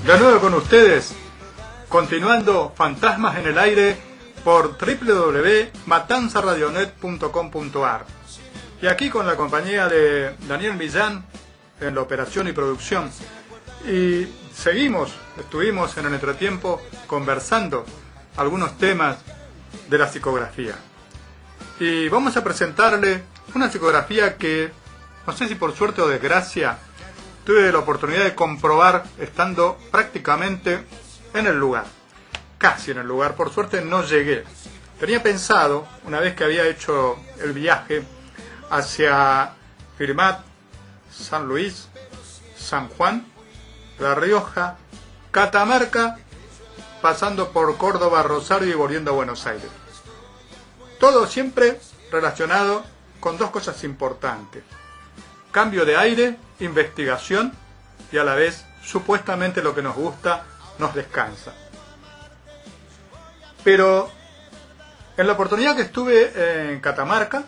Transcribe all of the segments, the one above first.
De nuevo con ustedes, continuando Fantasmas en el Aire por www.matanzaradionet.com.ar. Y aquí con la compañía de Daniel Millán en la operación y producción. Y estuvimos en el entretiempo conversando algunos temas de la psicografía. Y vamos a presentarle una psicografía que, no sé si por suerte o desgracia, tuve la oportunidad de comprobar estando prácticamente en el lugar. Casi en el lugar, por suerte no llegué. Tenía pensado, una vez que había hecho el viaje hacia Firmat, San Luis, San Juan, La Rioja, Catamarca, pasando por Córdoba, Rosario y volviendo a Buenos Aires. Todo siempre relacionado con dos cosas importantes: cambio de aire, investigación y a la vez, supuestamente lo que nos gusta, nos descansa. Pero en la oportunidad que estuve en Catamarca,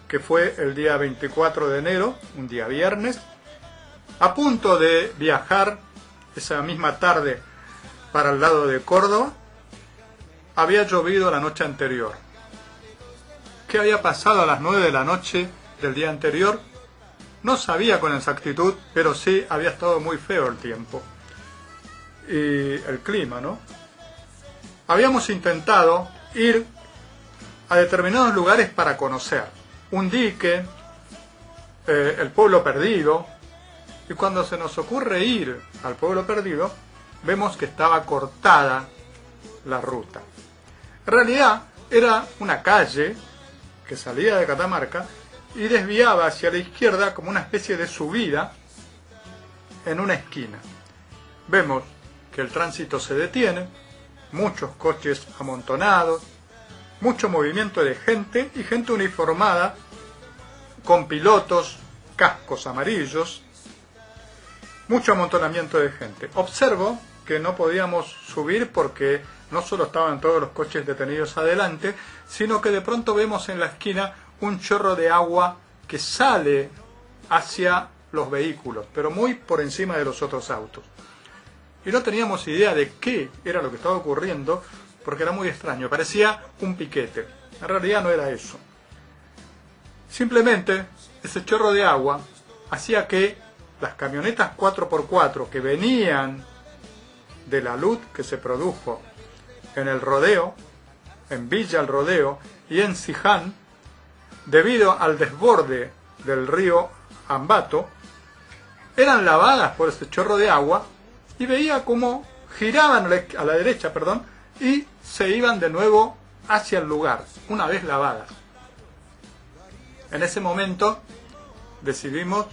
que fue el día 24 de enero, un día viernes, a punto de viajar esa misma tarde para el lado de Córdoba, había llovido la noche anterior. ¿Qué había pasado a las 9 de la noche del día anterior? No sabía con exactitud, pero sí había estado muy feo el tiempo y el clima, ¿no? Habíamos intentado ir a determinados lugares para conocer un dique, el pueblo perdido, y cuando se nos ocurre ir al pueblo perdido, vemos que estaba cortada la ruta. En realidad era una calle que salía de Catamarca y desviaba hacia la izquierda como una especie de subida en una esquina. Vemos que el tránsito se detiene, muchos coches amontonados, mucho movimiento de gente y gente uniformada con pilotos, cascos amarillos, mucho amontonamiento de gente. Observo que no podíamos subir porque no solo estaban todos los coches detenidos adelante, sino que de pronto vemos en la esquina un chorro de agua que sale hacia los vehículos, pero muy por encima de los otros autos. Y no teníamos idea de qué era lo que estaba ocurriendo, porque era muy extraño, parecía un piquete. En realidad no era eso. Simplemente ese chorro de agua hacía que las camionetas 4x4 que venían de la luz que se produjo en el rodeo, en Villa El Rodeo y en Siján, debido al desborde del río Ambato, eran lavadas por ese chorro de agua y veía cómo giraban a la derecha, y se iban de nuevo hacia el lugar, una vez lavadas. En ese momento decidimos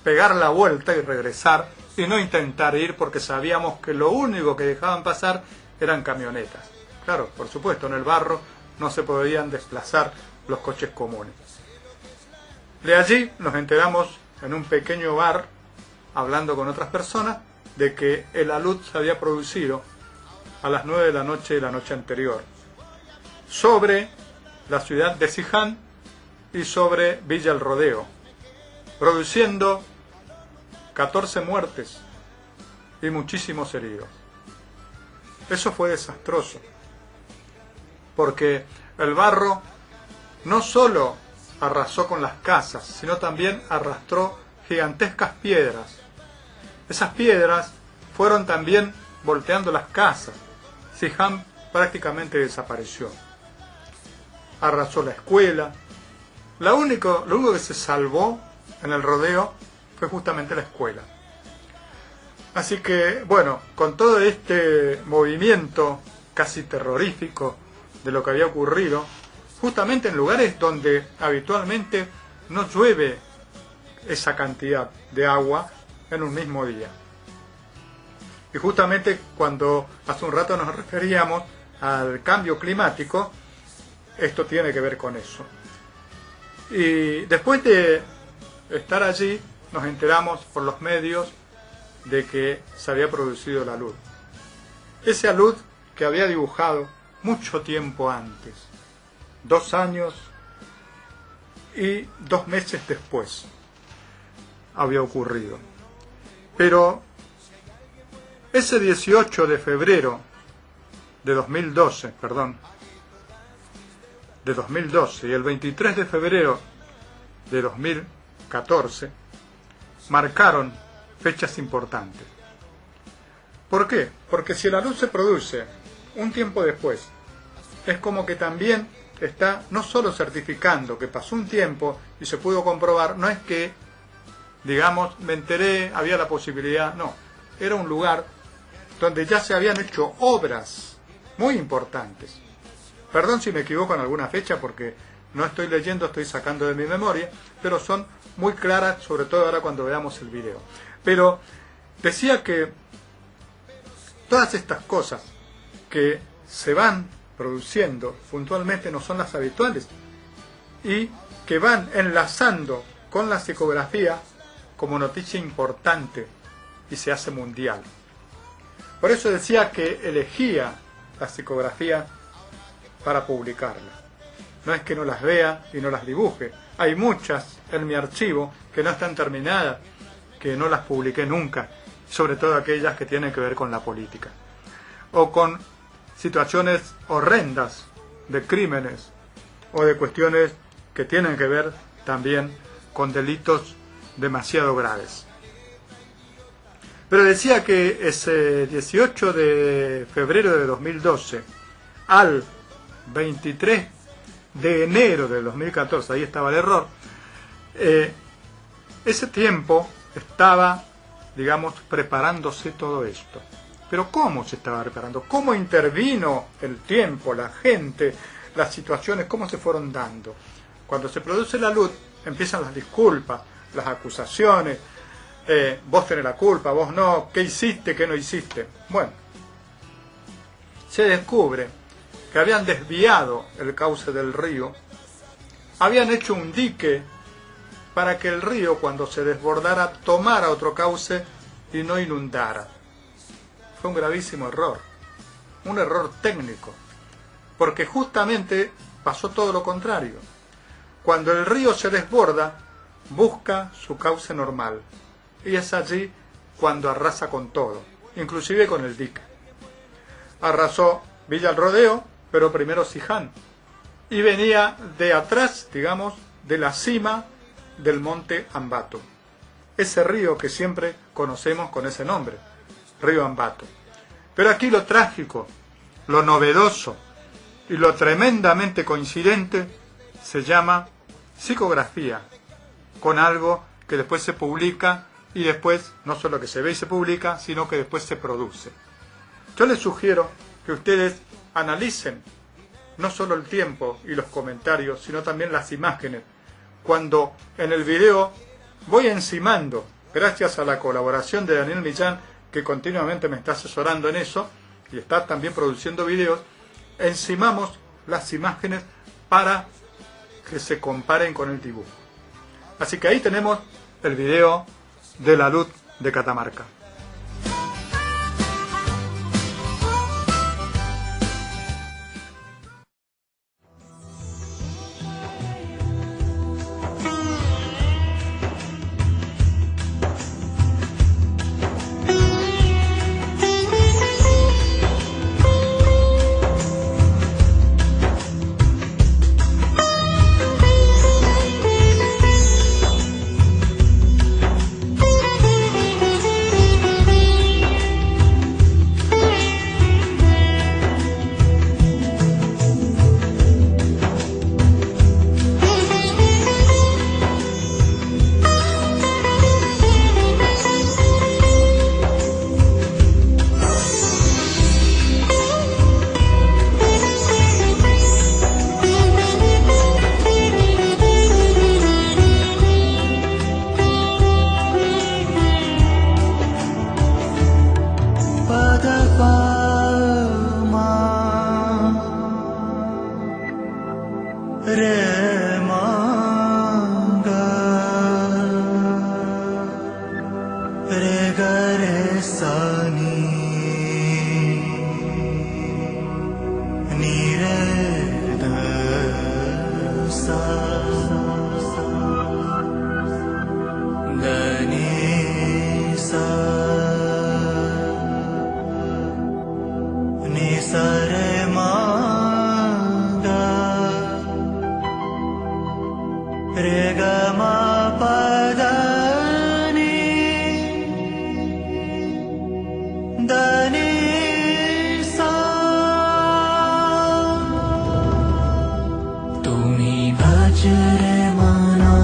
pegar la vuelta y regresar y no intentar ir porque sabíamos que lo único que dejaban pasar eran camionetas. Claro, por supuesto, en el barro no se podían desplazar los coches comunes. De allí nos enteramos en un pequeño bar, hablando con otras personas, de que el alud se había producido a las 9 de la noche de la noche anterior, sobre la ciudad de Siján y sobre Villa El Rodeo, produciendo 14 muertes y muchísimos heridos. Eso fue desastroso, porque el barro no solo arrasó con las casas, sino también arrastró gigantescas piedras. Esas piedras fueron también volteando las casas. Siján prácticamente desapareció. Arrasó la escuela. Lo único que se salvó en el rodeo fue justamente la escuela. Así que, bueno, con todo este movimiento casi terrorífico de lo que había ocurrido, justamente en lugares donde habitualmente no llueve esa cantidad de agua en un mismo día. Y justamente cuando hace un rato nos referíamos al cambio climático, esto tiene que ver con eso. Y después de estar allí, nos enteramos por los medios de que se había producido la luz. Ese alud que había dibujado mucho tiempo antes, 2 años y 2 meses después había ocurrido. Pero Ese 18 de febrero de 2012, y el 23 de febrero de 2014 marcaron fechas importantes. ¿Por qué? Porque si la luz se produce un tiempo después, es como que también está no solo certificando que pasó un tiempo y se pudo comprobar, no es que, digamos, me enteré, había la posibilidad, no, era un lugar donde ya se habían hecho obras muy importantes. Perdón si me equivoco en alguna fecha porque no estoy leyendo, estoy sacando de mi memoria, pero son muy claras, sobre todo ahora cuando veamos el video. Pero decía que todas estas cosas que se van produciendo puntualmente no son las habituales y que van enlazando con la psicografía como noticia importante y se hace mundial. Por eso decía que elegía la psicografía para publicarla. No es que no las vea y no las dibuje. Hay muchas en mi archivo que no están terminadas, que no las publiqué nunca, sobre todo aquellas que tienen que ver con la política o con situaciones horrendas de crímenes o de cuestiones que tienen que ver también con delitos demasiado graves. Pero decía que ese 18 de febrero de 2012 al 23 de enero de 2014, ahí estaba el error, ese tiempo estaba, digamos, preparándose todo esto. Pero ¿cómo se estaba preparando? ¿Cómo intervino el tiempo, la gente, las situaciones, cómo se fueron dando? Cuando se produce la luz, empiezan las disculpas, las acusaciones, vos tenés la culpa, vos no, ¿qué hiciste, qué no hiciste? Bueno, se descubre que habían desviado el cauce del río, habían hecho un dique para que el río, cuando se desbordara, tomara otro cauce y no inundara. Fue un gravísimo error, un error técnico, porque justamente pasó todo lo contrario. Cuando el río se desborda, busca su cauce normal, y es allí cuando arrasa con todo, inclusive con el dique. Arrasó Villa El Rodeo, pero primero Siján, y venía de atrás, digamos, de la cima del monte Ambato, ese río que siempre conocemos con ese nombre, Río Ambato. Pero aquí lo trágico, lo novedoso y lo tremendamente coincidente se llama psicografía, con algo que después se publica y después no solo que se ve y se publica, sino que después se produce. Yo les sugiero que ustedes analicen no solo el tiempo y los comentarios, sino también las imágenes. Cuando en el video voy encimando, gracias a la colaboración de Daniel Millán, que continuamente me está asesorando en eso, y está también produciendo videos, encimamos las imágenes para que se comparen con el dibujo. Así que ahí tenemos el video de la luz de Catamarca. दने सा तुम्ही भज रे मना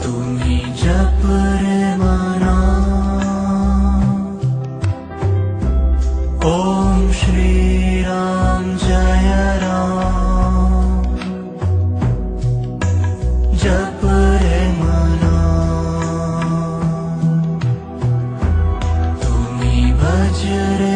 तुम्ही जप रे मना ओम श्री राम जय राम जप रे मना तुम्ही भज रे